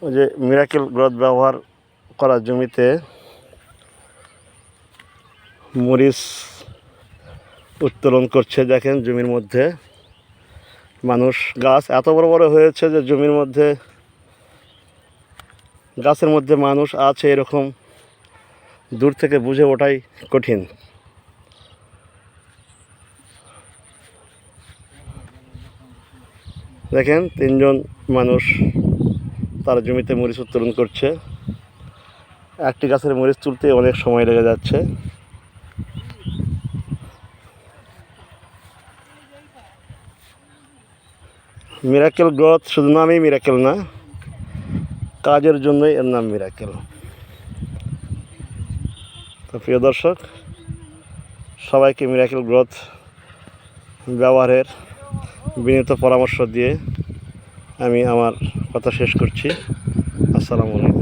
ওই যে miracle growth ব্যবহার করা জমিতে মরিচ উত্তোলন করছে। দেখেন জমির মধ্যে মানুষ, গাছ এত বড় বড় হয়েছে যে জমির মধ্যে, গাছের মধ্যে মানুষ আছে এরকম দূর থেকে বুঝে ওঠাই কঠিন। দেখেন 3 জন মানুষ তার জমিতে মরিচ উত্তোলন করছে। একটি গাছের মরিচ তুলতে অনেক সময় লেগে যাচ্ছে। মিরাকেল গ্রোথ শুধু নামই মিরাকেল না, কাজের জন্যই এর নাম মিরাকেল। তো প্রিয় দর্শক, সবাইকে মিরাকেল গ্রোথ ব্যবহারের বিনীত পরামর্শ দিয়ে আমি আমার কথা শেষ করছি। আসসালামু আলাইকুম।